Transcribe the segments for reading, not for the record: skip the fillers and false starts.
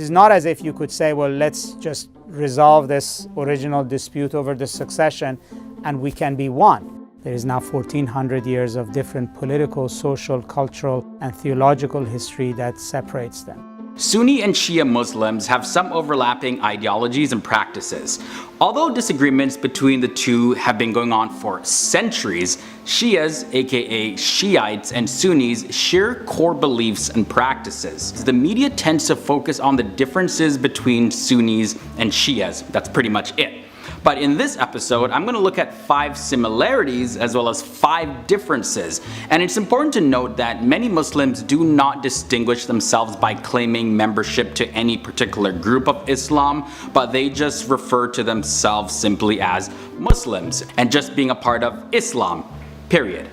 It's not as if you could say, well, let's just resolve this original dispute over the succession and we can be one. There is now 1400 years of different political, social, cultural, and theological history that separates them. Sunni and Shia Muslims have some overlapping ideologies and practices. Although disagreements between the two have been going on for centuries, Shias, aka Shiites, and Sunnis share core beliefs and practices. The media tends to focus on the differences between Sunnis and Shias. That's pretty much it. But in this episode, I'm going to look at 5 similarities as well as 5 differences. And it's important to note that many Muslims do not distinguish themselves by claiming membership to any particular group of Islam, but they just refer to themselves simply as Muslims and just being a part of Islam, period.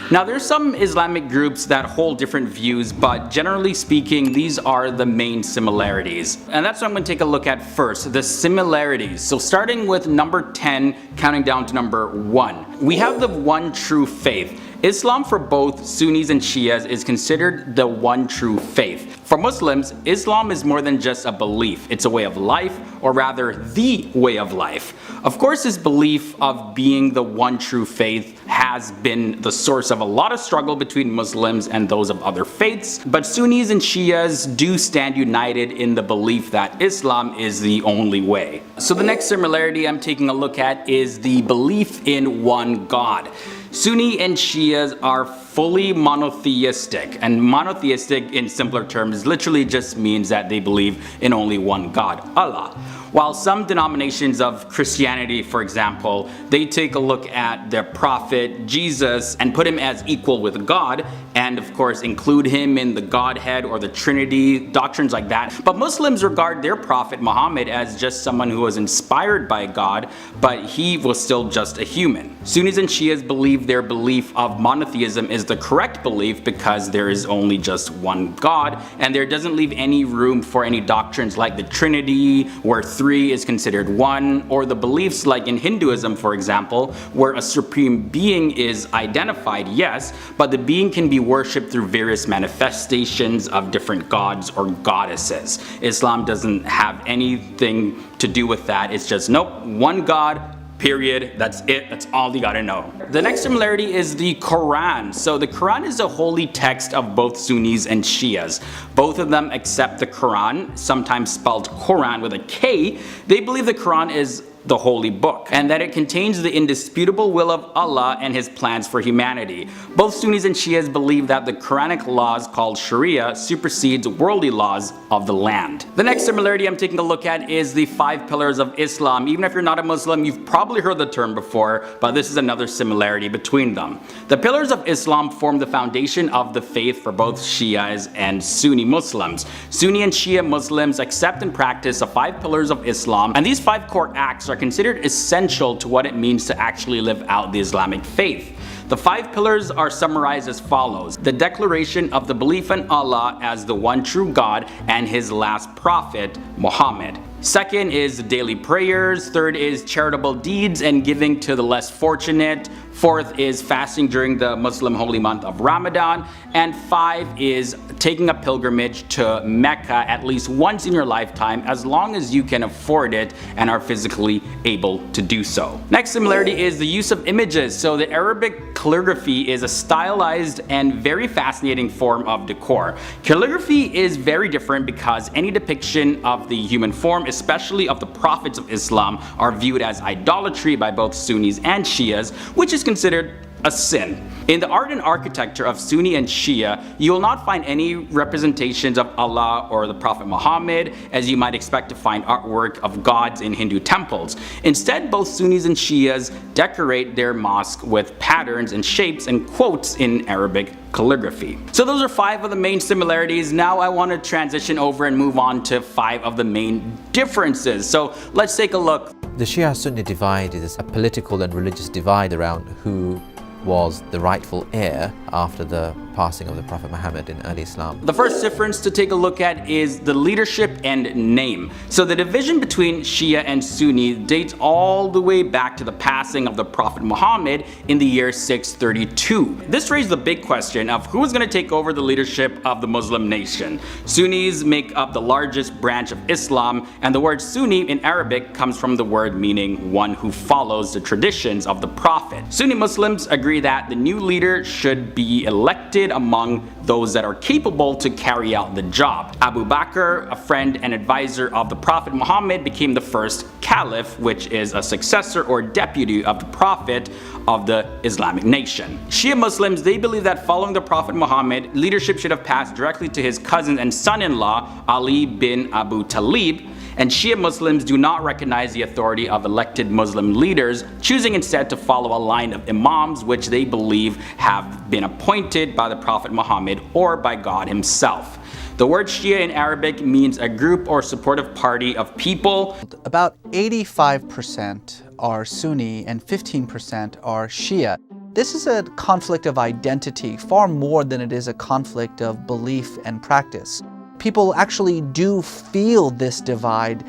Now, there's some Islamic groups that hold different views, but generally speaking, these are the main similarities. And that's what I'm going to take a look at first, the similarities. So starting with number 10, counting down to number 1. We have the one true faith. Islam for both Sunnis and Shias is considered the one true faith. For Muslims, Islam is more than just a belief. It's a way of life, or rather the way of life. Of course, this belief of being the one true faith has been the source of a lot of struggle between Muslims and those of other faiths, but Sunnis and Shias do stand united in the belief that Islam is the only way. So the next similarity I'm taking a look at is the belief in one God. Sunni and Shias are fully monotheistic, and monotheistic in simpler terms literally just means that they believe in only one God, Allah. While some denominations of Christianity, for example, they take a look at their prophet Jesus and put him as equal with God, and of course include him in the Godhead or the Trinity, doctrines like that. But Muslims regard their prophet Muhammad as just someone who was inspired by God, but he was still just a human. Sunnis and Shias believe their belief of monotheism is the correct belief because there is only just one God, and there doesn't leave any room for any doctrines like the Trinity, where 3 is considered 1, or the beliefs like in Hinduism, for example, where a supreme being is identified, yes, but the being can be worshipped through various manifestations of different gods or goddesses. Islam doesn't have anything to do with that. It's just, nope, one God, period. That's it. That's all you gotta know. The next similarity is the Quran. So the Quran is a holy text of both Sunnis and Shias. Both of them accept the Quran, sometimes spelled Quran with a K. They believe the Quran is the holy book, and that it contains the indisputable will of Allah and his plans for humanity. Both Sunnis and Shias believe that the Quranic laws called Sharia supersedes worldly laws of the land. The next similarity I'm taking a look at is the 5 pillars of Islam. Even if you're not a Muslim, you've probably heard the term before, but this is another similarity between them. The pillars of Islam form the foundation of the faith for both Shias and Sunni Muslims. Sunni and Shia Muslims accept and practice the 5 pillars of Islam, and these 5 core acts are considered essential to what it means to actually live out the Islamic faith. The 5 pillars are summarized as follows: the declaration of the belief in Allah as the one true God and his last prophet, Muhammad. Second is daily prayers. Third is charitable deeds and giving to the less fortunate. Fourth is fasting during the Muslim holy month of Ramadan. And 5 is taking a pilgrimage to Mecca at least once in your lifetime, as long as you can afford it and are physically able to do so. Next similarity is the use of images. So the Arabic calligraphy is a stylized and very fascinating form of decor. Calligraphy is very different because any depiction of the human form, especially of the prophets of Islam, are viewed as idolatry by both Sunnis and Shias, which is considered a sin. In the art and architecture of Sunni and Shia, you will not find any representations of Allah or the Prophet Muhammad, as you might expect to find artwork of gods in Hindu temples. Instead, both Sunnis and Shias decorate their mosque with patterns and shapes and quotes in Arabic calligraphy. So those are 5 of the main similarities. Now I want to transition over and move on to 5 of the main differences. So let's take a look. The Shia-Sunni divide is a political and religious divide around who was the rightful heir after the passing of the Prophet Muhammad in early Islam. The first difference to take a look at is the leadership and name. So the division between Shia and Sunni dates all the way back to the passing of the Prophet Muhammad in the year 632. This raised the big question of who is going to take over the leadership of the Muslim nation. Sunnis make up the largest branch of Islam, and the word Sunni in Arabic comes from the word meaning one who follows the traditions of the Prophet. Sunni Muslims agree that the new leader should be elected among those that are capable to carry out the job. Abu Bakr, a friend and advisor of the Prophet Muhammad, became the first caliph, which is a successor or deputy of the Prophet of the Islamic nation. Shia Muslims, they believe that following the Prophet Muhammad, leadership should have passed directly to his cousin and son-in-law, Ali bin Abu Talib, and Shia Muslims do not recognize the authority of elected Muslim leaders, choosing instead to follow a line of imams which they believe have been appointed by the Prophet Muhammad or by God himself. The word Shia in Arabic means a group or supportive party of people. About 85% are Sunni and 15% are Shia. This is a conflict of identity far more than it is a conflict of belief and practice. People actually do feel this divide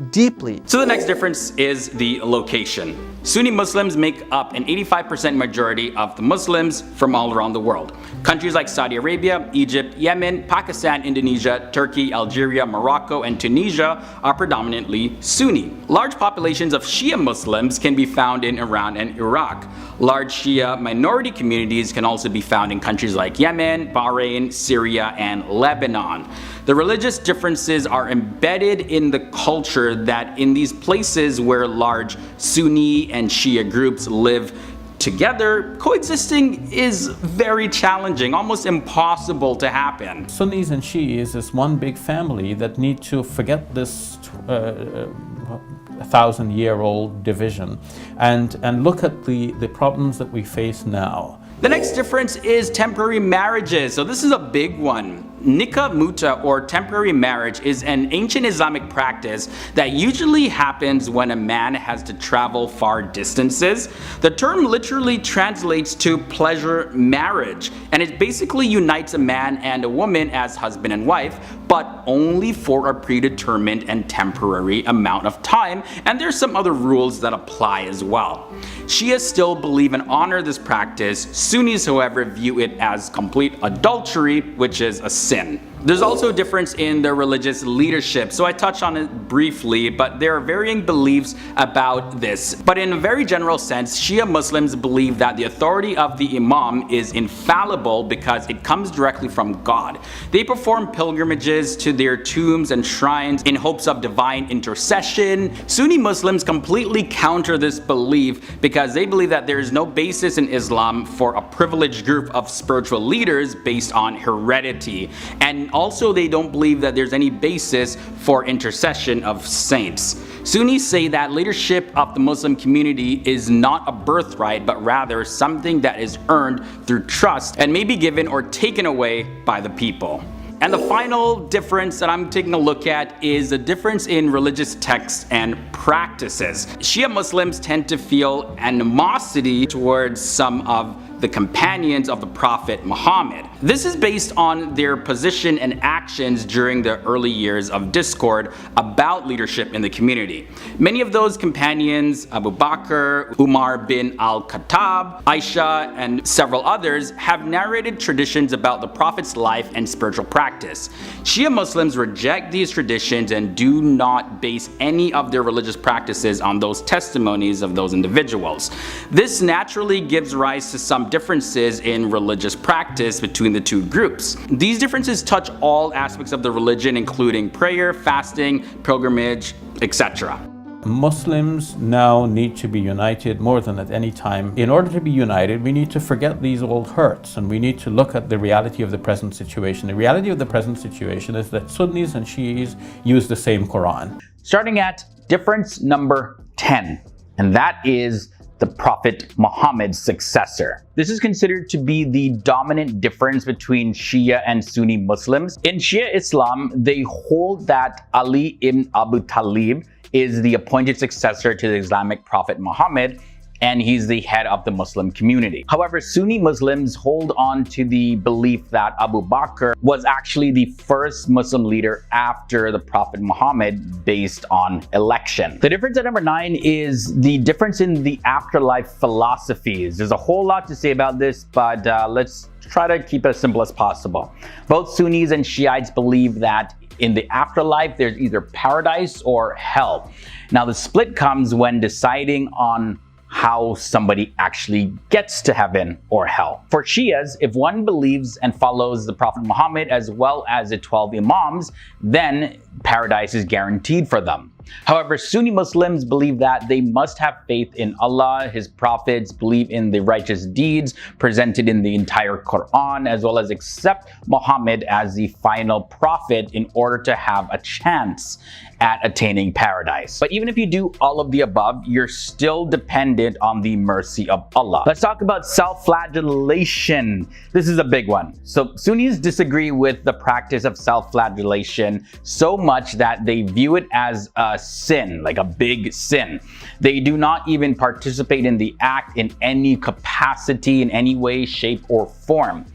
deeply. So the next difference is the location. Sunni Muslims make up an 85% majority of the Muslims from all around the world. Countries like Saudi Arabia, Egypt, Yemen, Pakistan, Indonesia, Turkey, Algeria, Morocco, and Tunisia are predominantly Sunni. Large populations of Shia Muslims can be found in Iran and Iraq. Large Shia minority communities can also be found in countries like Yemen, Bahrain, Syria, and Lebanon. The religious differences are embedded in the culture that in these places where large Sunni and Shia groups live together, coexisting is very challenging, almost impossible to happen. Sunnis and Shias is one big family that need to forget this 1,000-year-old division and look at the problems that we face now. The next difference is temporary marriages. So this is a big one. Nikah muta, or temporary marriage, is an ancient Islamic practice that usually happens when a man has to travel far distances. The term literally translates to pleasure marriage, and it basically unites a man and a woman as husband and wife, but only for a predetermined and temporary amount of time, and there's some other rules that apply as well. Shias still believe and honor this practice. Sunnis, however, view it as complete adultery, which is a sin. There's also a difference in their religious leadership, so I touched on it briefly, but there are varying beliefs about this. But in a very general sense, Shia Muslims believe that the authority of the Imam is infallible because it comes directly from God. They perform pilgrimages to their tombs and shrines in hopes of divine intercession. Sunni Muslims completely counter this belief because they believe that there is no basis in Islam for a privileged group of spiritual leaders based on heredity. And also, they don't believe that there's any basis for intercession of saints. Sunnis say that leadership of the Muslim community is not a birthright, but rather something that is earned through trust and may be given or taken away by the people. And the final difference that I'm taking a look at is the difference in religious texts and practices. Shia Muslims tend to feel animosity towards some of the companions of the Prophet Muhammad. This is based on their position and actions during the early years of discord about leadership in the community. Many of those companions, Abu Bakr, Umar bin al-Khattab, Aisha, and several others, have narrated traditions about the Prophet's life and spiritual practice. Shia Muslims reject these traditions and do not base any of their religious practices on those testimonies of those individuals. This naturally gives rise to some differences in religious practice between the two groups. These differences touch all aspects of the religion, including prayer, fasting, pilgrimage, etc. Muslims now need to be united more than at any time. In order to be united, we need to forget these old hurts and we need to look at the reality of the present situation. The reality of the present situation is that Sunnis and Shias use the same Quran. Starting at difference number 10, and that is the Prophet Muhammad's successor. This is considered to be the dominant difference between Shia and Sunni Muslims. In Shia Islam, they hold that Ali ibn Abu Talib is the appointed successor to the Islamic Prophet Muhammad, and he's the head of the Muslim community. However, Sunni Muslims hold on to the belief that Abu Bakr was actually the first Muslim leader after the Prophet Muhammad based on election. The difference at number 9 is the difference in the afterlife philosophies. There's a whole lot to say about this, but let's try to keep it as simple as possible. Both Sunnis and Shiites believe that in the afterlife, there's either paradise or hell. Now, the split comes when deciding on how somebody actually gets to heaven or hell. For Shias, if one believes and follows the Prophet Muhammad as well as the 12 Imams, then paradise is guaranteed for them. However, Sunni Muslims believe that they must have faith in Allah, His prophets, believe in the righteous deeds presented in the entire Quran, as well as accept Muhammad as the final prophet in order to have a chance at attaining paradise. But even if you do all of the above, you're still dependent on the mercy of Allah. Let's talk about self-flagellation. This is a big one. So Sunnis disagree with the practice of self-flagellation so much that they view it as a sin, like a big sin. They do not even participate in the act in any capacity, in any way, shape, or form.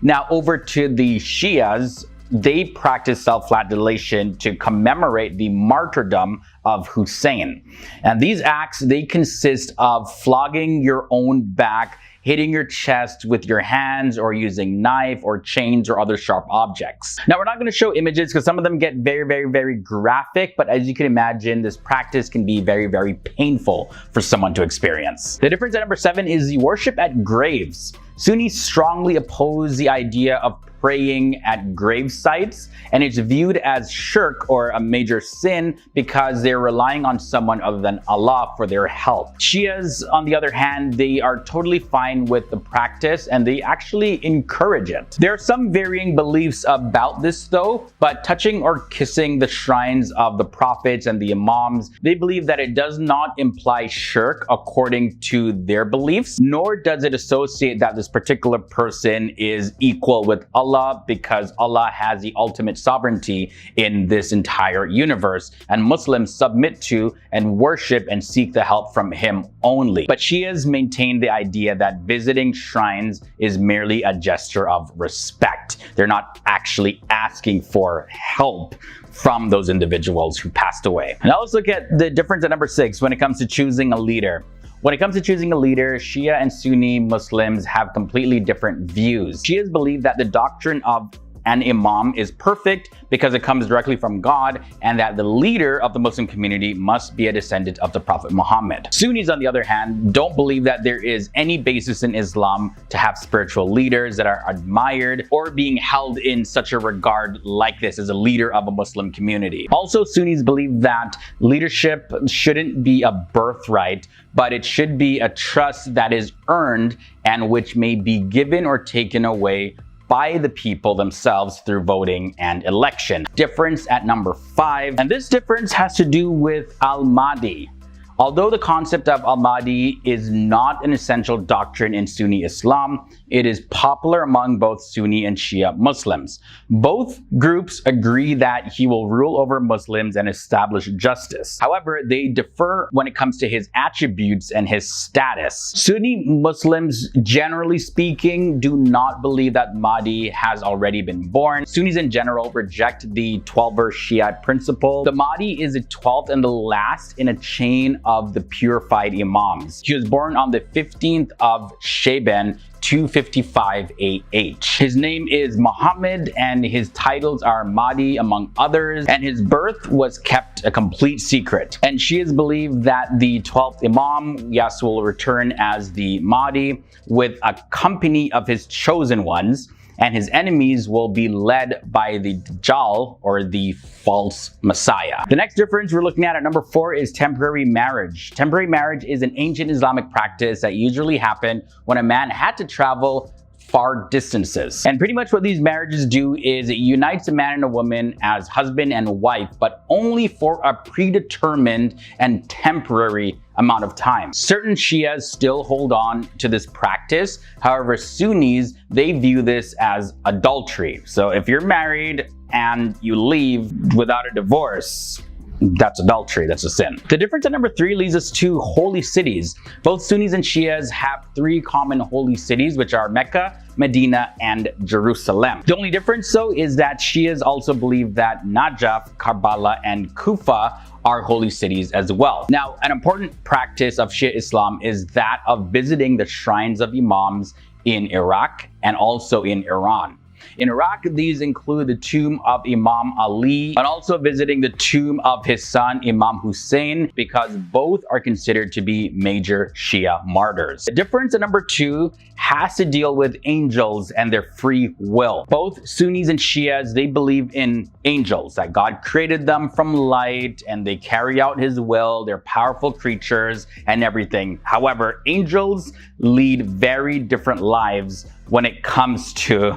Now, over to the Shias, they practice self-flagellation to commemorate the martyrdom of Hussein. And these acts, they consist of flogging your own back, hitting your chest with your hands, or using knife or chains or other sharp objects. Now, we're not going to show images because some of them get very graphic, but as you can imagine, this practice can be very painful for someone to experience. The difference at number 7 is the worship at graves. Sunnis strongly oppose the idea of praying at grave sites, and it's viewed as shirk or a major sin because they're relying on someone other than Allah for their help. Shias, on the other hand, they are totally fine with the practice and they actually encourage it. There are some varying beliefs about this though, but touching or kissing the shrines of the prophets and the imams, they believe that it does not imply shirk according to their beliefs, nor does it associate that this particular person is equal with Allah, because Allah has the ultimate sovereignty in this entire universe, and Muslims submit to and worship and seek the help from Him only. But Shias maintain the idea that visiting shrines is merely a gesture of respect. They're not actually asking for help from those individuals who passed away. Now let's look at the difference at number 6 when it comes to choosing a leader. When it comes to choosing a leader, Shia and Sunni Muslims have completely different views. Shias believe that the doctrine of an imam is perfect because it comes directly from God, and that the leader of the Muslim community must be a descendant of the Prophet Muhammad. Sunnis, on the other hand, don't believe that there is any basis in Islam to have spiritual leaders that are admired or being held in such a regard like this as a leader of a Muslim community. Also, Sunnis believe that leadership shouldn't be a birthright, but it should be a trust that is earned and which may be given or taken away by the people themselves through voting and election. Difference at number 5, and this difference has to do with Al-Mahdi. Although the concept of Al-Mahdi is not an essential doctrine in Sunni Islam, it is popular among both Sunni and Shia Muslims. Both groups agree that he will rule over Muslims and establish justice. However, they differ when it comes to his attributes and his status. Sunni Muslims, generally speaking, do not believe that Mahdi has already been born. Sunnis in general reject the 12-verse Shiite principle. The Mahdi is the 12th and the last in a chain of the purified Imams. He was born on the 15th of Shaban, 255 AH. His name is Muhammad and his titles are Mahdi among others, and his birth was kept a complete secret. And Shias believe that the 12th Imam, yes, will return as the Mahdi with a company of his chosen ones, and his enemies will be led by the Dajjal, or the false Messiah. The next difference we're looking at number 4 is temporary marriage. Temporary marriage is an ancient Islamic practice that usually happened when a man had to travel far distances. And pretty much what these marriages do is it unites a man and a woman as husband and wife, but only for a predetermined and temporary amount of time. Certain Shias still hold on to this practice. However, Sunnis, they view this as adultery. So if you're married and you leave without a divorce, That's adultery, that's a sin. The difference at number 3 leads us to holy cities. Both Sunnis and Shias have 3 common holy cities, which are Mecca, Medina, and Jerusalem. The only difference though is that Shias also believe that Najaf, Karbala, and Kufa are holy cities as well. Now, an important practice of Shia Islam is that of visiting the shrines of Imams in Iraq and also in Iran. In Iraq, these include the tomb of Imam Ali and also visiting the tomb of his son Imam Hussein, because both are considered to be major Shia martyrs. The difference at number 2 has to deal with angels and their free will. Both Sunnis and Shias, they believe in angels, that God created them from light and they carry out his will. They're powerful creatures and everything. However, angels lead very different lives when it comes to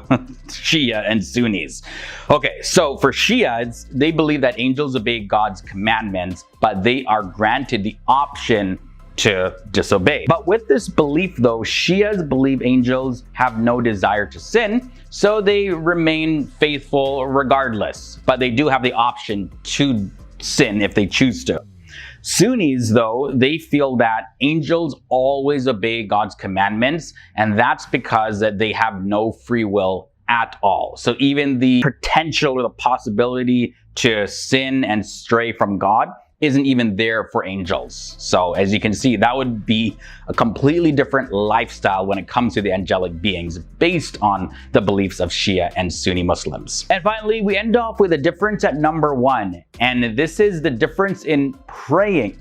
Shia and Sunnis. Okay, so for Shias, they believe that angels obey God's commandments, but they are granted the option to disobey. But with this belief though, Shias believe angels have no desire to sin, so they remain faithful regardless, but they do have the option to sin if they choose to. Sunnis, though, they feel that angels always obey God's commandments, and that's because that they have no free will at all. So even the potential or the possibility to sin and stray from God isn't even there for angels. So as you can see, that would be a completely different lifestyle when it comes to the angelic beings based on the beliefs of Shia and Sunni Muslims. And finally, we end off with a difference at number 1, and this is the difference in praying.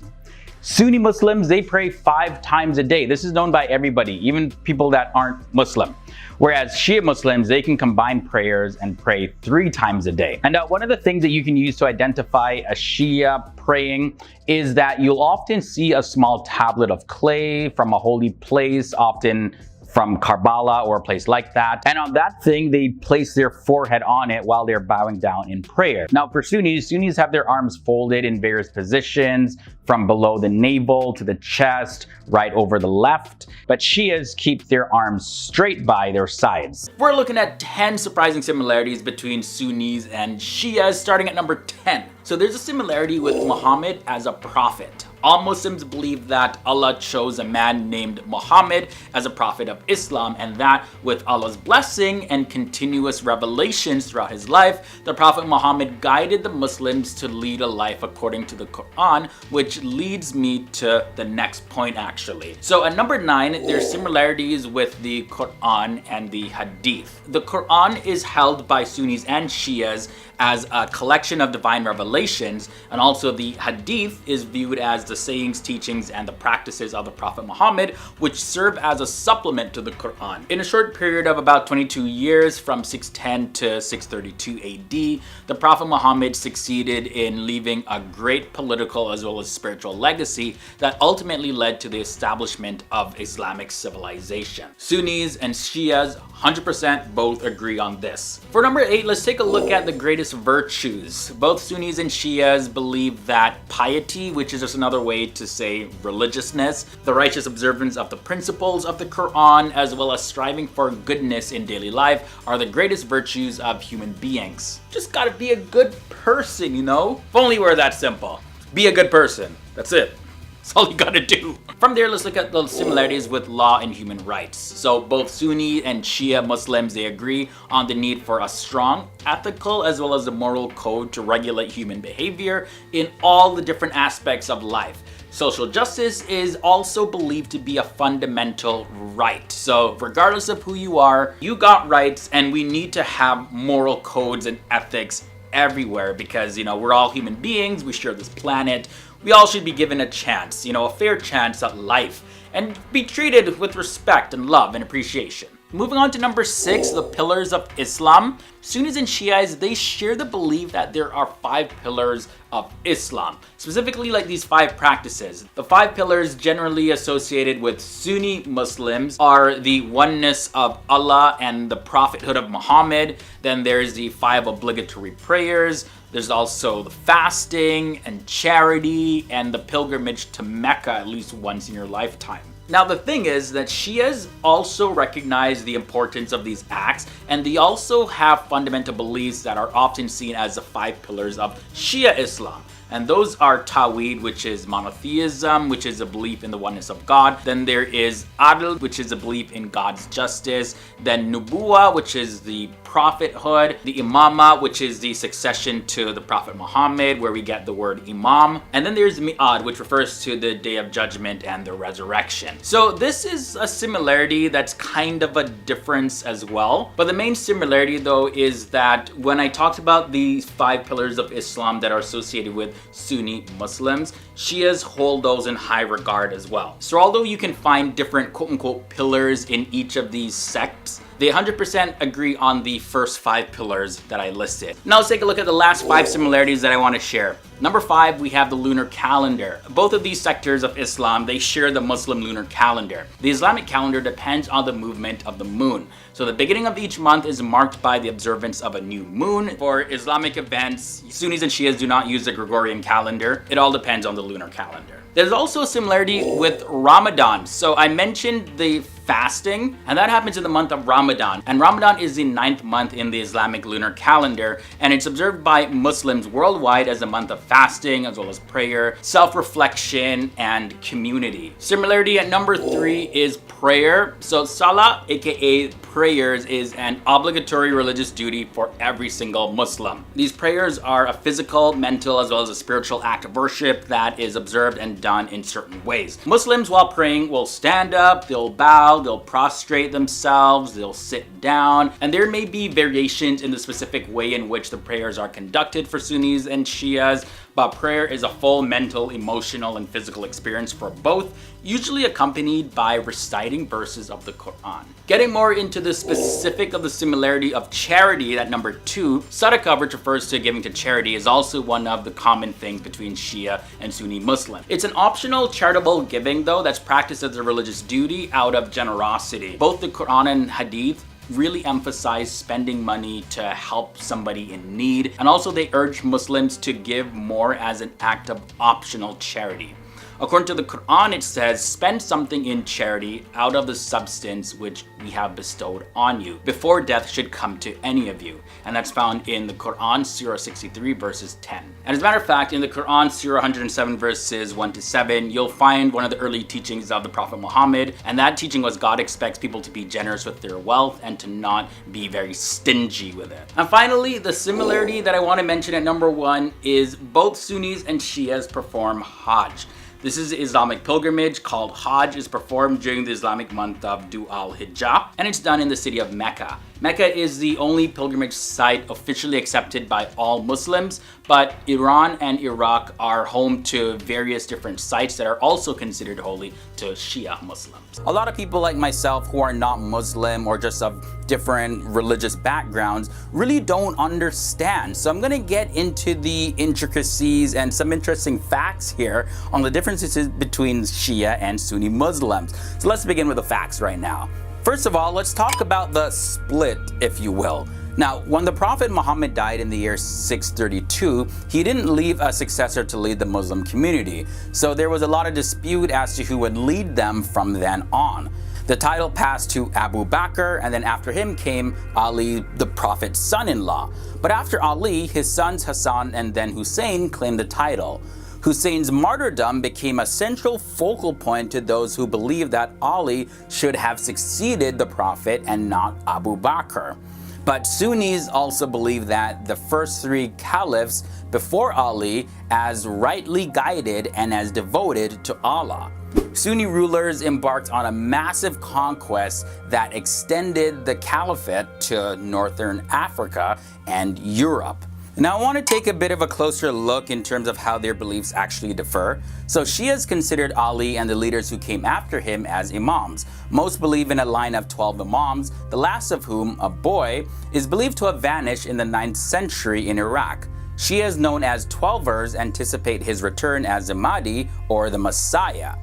Sunni Muslims, they pray 5 times a day. This is known by everybody, even people that aren't Muslim. Whereas Shia Muslims, they can combine prayers and pray 3 times a day. And one of the things that you can use to identify a Shia praying is that you'll often see a small tablet of clay from a holy place, often from Karbala or a place like that. And on that thing, they place their forehead on it while they're bowing down in prayer. Now for Sunnis, Sunnis have their arms folded in various positions, from below the navel to the chest, right over the left. But Shias keep their arms straight by their sides. We're looking at 10 surprising similarities between Sunnis and Shias, starting at number 10. So there's a similarity with Muhammad as a prophet. All Muslims believe that Allah chose a man named Muhammad as a prophet of Islam, and that with Allah's blessing and continuous revelations throughout his life, the Prophet Muhammad guided the Muslims to lead a life according to the Quran, which leads me to the next point actually. So at number 9, there's similarities with the Quran and the Hadith. The Quran is held by Sunnis and Shias as a collection of divine revelations, and also the Hadith is viewed as the sayings, teachings, and the practices of the Prophet Muhammad, which serve as a supplement to the Quran. In a short period of about 22 years, from 610 to 632 AD, the Prophet Muhammad succeeded in leaving a great political as well as spiritual legacy that ultimately led to the establishment of Islamic civilization. Sunnis and Shias 100% both agree on this. For number 8, let's take a look at the greatest virtues. Both Sunnis and Shias believe that piety, which is just another way to say religiousness, the righteous observance of the principles of the Quran, as well as striving for goodness in daily life, are the greatest virtues of human beings. Just gotta be a good person, you know? If only we're that simple. Be a good person. That's it. That's all you gotta do. From there, let's look at the similarities with law and human rights. So both Sunni and Shia Muslims, they agree on the need for a strong ethical as well as a moral code to regulate human behavior in all the different aspects of life. Social justice is also believed to be a fundamental right. So regardless of who you are, you got rights, and we need to have moral codes and ethics everywhere because, you know, we're all human beings, we share this planet. We all should be given a chance, you know, a fair chance at life, and be treated with respect and love and appreciation. Moving on to number 6, the pillars of Islam. Sunnis and Shias, they share the belief that there are 5 pillars of Islam, specifically like these 5 practices. The 5 pillars generally associated with Sunni Muslims are the oneness of Allah and the prophethood of Muhammad. Then there's the 5 obligatory prayers. There's also the fasting and charity and the pilgrimage to Mecca at least once in your lifetime. Now the thing is that Shias also recognize the importance of these acts, and they also have fundamental beliefs that are often seen as the 5 pillars of Shia Islam. And those are Tawhid, which is monotheism, which is a belief in the oneness of God. Then there is Adl, which is a belief in God's justice. Then Nubuwa, which is the prophethood. The Imama, which is the succession to the Prophet Muhammad, where we get the word Imam. And then there's Mi'ad, which refers to the Day of Judgment and the resurrection. So this is a similarity that's kind of a difference as well. But the main similarity though is that when I talked about the 5 pillars of Islam that are associated with Sunni Muslims, Shias hold those in high regard as well. So although you can find different quote-unquote pillars in each of these sects, they 100% agree on the first 5 pillars that I listed. Now let's take a look at the last 5 similarities that I want to share. Number 5, we have the lunar calendar. Both of these sectors of Islam, they share the Muslim lunar calendar. The Islamic calendar depends on the movement of the moon. So the beginning of each month is marked by the observance of a new moon. For Islamic events, Sunnis and Shias do not use the Gregorian calendar. It all depends on the lunar calendar. There's also a similarity with Ramadan. So I mentioned the fasting, and that happens in the month of Ramadan. And Ramadan is the 9th month in the Islamic lunar calendar, and it's observed by Muslims worldwide as a month of fasting, as well as prayer, self-reflection, and community. Similarity at number 3 is prayer. So Salah, aka prayers, is an obligatory religious duty for every single Muslim. These prayers are a physical, mental, as well as a spiritual act of worship that is observed and done in certain ways. Muslims, while praying, will stand up, they'll bow, they'll prostrate themselves, they'll sit down, and there may be variations in the specific way in which the prayers are conducted for Sunnis and Shias, but prayer is a full mental, emotional, and physical experience for both, usually accompanied by reciting verses of the Quran. Getting more into the specific of the similarity of charity at number 2, sadaqah, which refers to giving to charity, is also one of the common things between Shia and Sunni Muslim. It's an optional charitable giving though that's practiced as a religious duty out of generosity. Both the Quran and Hadith really emphasize spending money to help somebody in need, and also they urge Muslims to give more as an act of optional charity. According to the Quran, it says, spend something in charity out of the substance which we have bestowed on you, before death should come to any of you. And that's found in the Quran, Surah 63, verses 10. And as a matter of fact, in the Quran, Surah 107, verses 1 to 7, you'll find one of the early teachings of the Prophet Muhammad. And that teaching was God expects people to be generous with their wealth and to not be very stingy with it. And finally, the similarity that I want to mention at number 1 is both Sunnis and Shias perform Hajj. This is an Islamic pilgrimage called Hajj. Is performed during the Islamic month of Dhu al-Hijjah, and it's done in the city of Mecca. Mecca is the only pilgrimage site officially accepted by all Muslims, but Iran and Iraq are home to various different sites that are also considered holy to Shia Muslims. A lot of people like myself who are not Muslim or just of different religious backgrounds really don't understand. So I'm going to get into the intricacies and some interesting facts here on the differences between Shia and Sunni Muslims. So let's begin with the facts right now. First of all, let's talk about the split, if you will. Now, when the Prophet Muhammad died in the year 632, he didn't leave a successor to lead the Muslim community. So there was a lot of dispute as to who would lead them from then on. The title passed to Abu Bakr, and then after him came Ali, the Prophet's son-in-law. But after Ali, his sons Hassan and then Hussein claimed the title. Hussein's martyrdom became a central focal point to those who believed that Ali should have succeeded the Prophet and not Abu Bakr. But Sunnis also believe that the first 3 caliphs before Ali as rightly guided and as devoted to Allah. Sunni rulers embarked on a massive conquest that extended the caliphate to northern Africa and Europe. Now I want to take a bit of a closer look in terms of how their beliefs actually differ. So Shias considered Ali and the leaders who came after him as imams. Most believe in a line of 12 imams, the last of whom, a boy, is believed to have vanished in the 9th century in Iraq. Shias known as Twelvers anticipate his return as the Mahdi or the Messiah.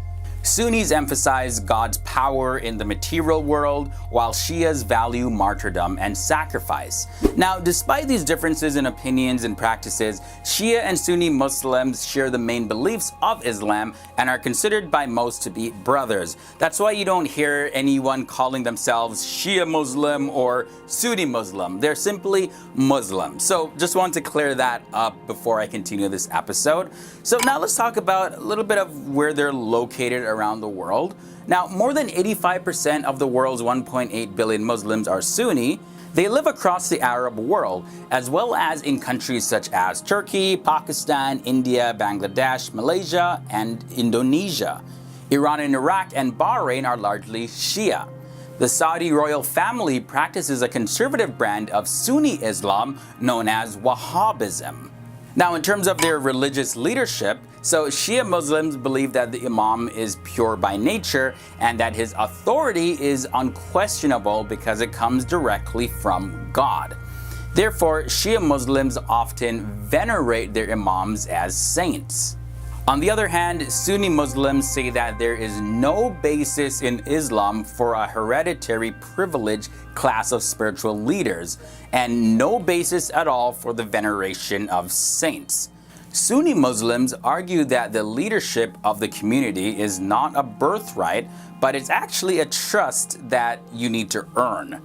Sunnis emphasize God's power in the material world, while Shias value martyrdom and sacrifice. Now, despite these differences in opinions and practices, Shia and Sunni Muslims share the main beliefs of Islam and are considered by most to be brothers. That's why you don't hear anyone calling themselves Shia Muslim or Sunni Muslim. They're simply Muslim. So just want to clear that up before I continue this episode. So now let's talk about a little bit of where they're located around the world. Now, more than 85% of the world's 1.8 billion Muslims are Sunni. They live across the Arab world, as well as in countries such as Turkey, Pakistan, India, Bangladesh, Malaysia, and Indonesia. Iran and Iraq and Bahrain are largely Shia. The Saudi royal family practices a conservative brand of Sunni Islam known as Wahhabism. Now, in terms of their religious leadership, so Shia Muslims believe that the Imam is pure by nature and that his authority is unquestionable because it comes directly from God. Therefore, Shia Muslims often venerate their Imams as saints. On the other hand, Sunni Muslims say that there is no basis in Islam for a hereditary privileged class of spiritual leaders, and no basis at all for the veneration of saints. Sunni Muslims argue that the leadership of the community is not a birthright, but it's actually a trust that you need to earn.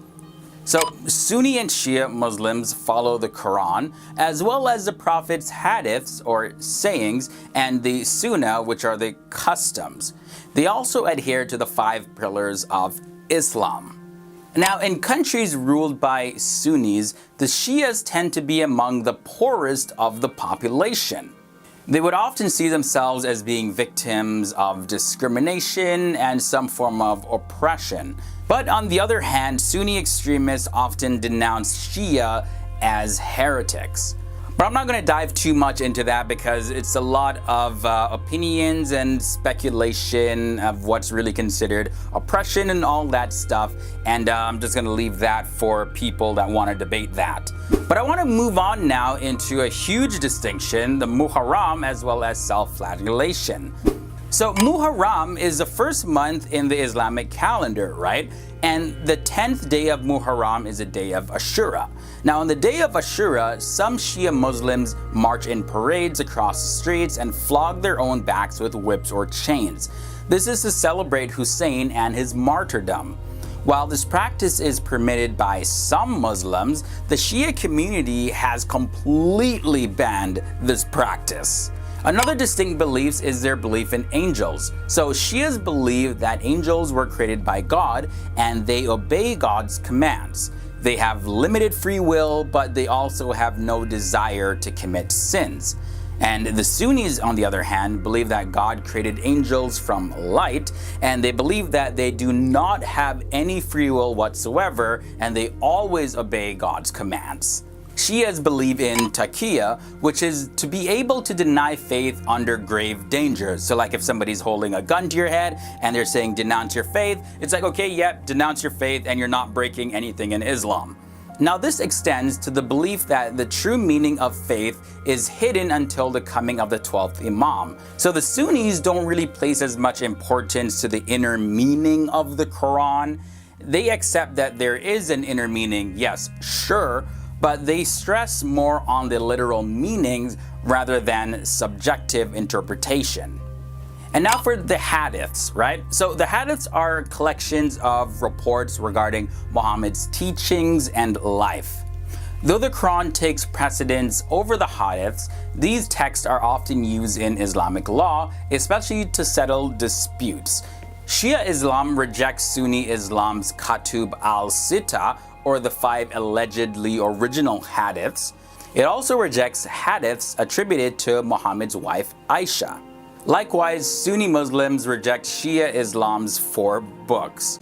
So, Sunni and Shia Muslims follow the Quran, as well as the Prophet's hadiths or sayings, and the Sunnah, which are the customs. They also adhere to the 5 pillars of Islam. Now, in countries ruled by Sunnis, the Shias tend to be among the poorest of the population. They would often see themselves as being victims of discrimination and some form of oppression. But on the other hand, Sunni extremists often denounce Shia as heretics. But I'm not going to dive too much into that because it's a lot of opinions and speculation of what's really considered oppression and all that stuff. And I'm just going to leave that for people that want to debate that. But I want to move on now into a huge distinction, the Muharram as well as self-flagellation. So Muharram is the first month in the Islamic calendar, right? And the 10th day of Muharram is a day of Ashura. Now, on the day of Ashura, some Shia Muslims march in parades across the streets and flog their own backs with whips or chains. This is to celebrate Hussein and his martyrdom. While this practice is permitted by some Muslims, the Shia community has completely banned this practice. Another distinct belief is their belief in angels. So Shias believe that angels were created by God and they obey God's commands. They have limited free will, but they also have no desire to commit sins. And the Sunnis, on the other hand, believe that God created angels from light, and they believe that they do not have any free will whatsoever, and they always obey God's commands. Shias believe in taqiyya, which is to be able to deny faith under grave dangers. So like if somebody's holding a gun to your head and they're saying denounce your faith, it's like, okay, yep, denounce your faith and you're not breaking anything in Islam. Now this extends to the belief that the true meaning of faith is hidden until the coming of the 12th Imam. So the Sunnis don't really place as much importance to the inner meaning of the Quran. They accept that there is an inner meaning, yes, sure, but they stress more on the literal meanings rather than subjective interpretation. And now for the hadiths, right? So the hadiths are collections of reports regarding Muhammad's teachings and life. Though the Quran takes precedence over the hadiths, these texts are often used in Islamic law, especially to settle disputes. Shia Islam rejects Sunni Islam's Katub al-Sitta, or the 5 allegedly original hadiths. It also rejects hadiths attributed to Muhammad's wife Aisha. Likewise, Sunni Muslims reject Shia Islam's 4 books.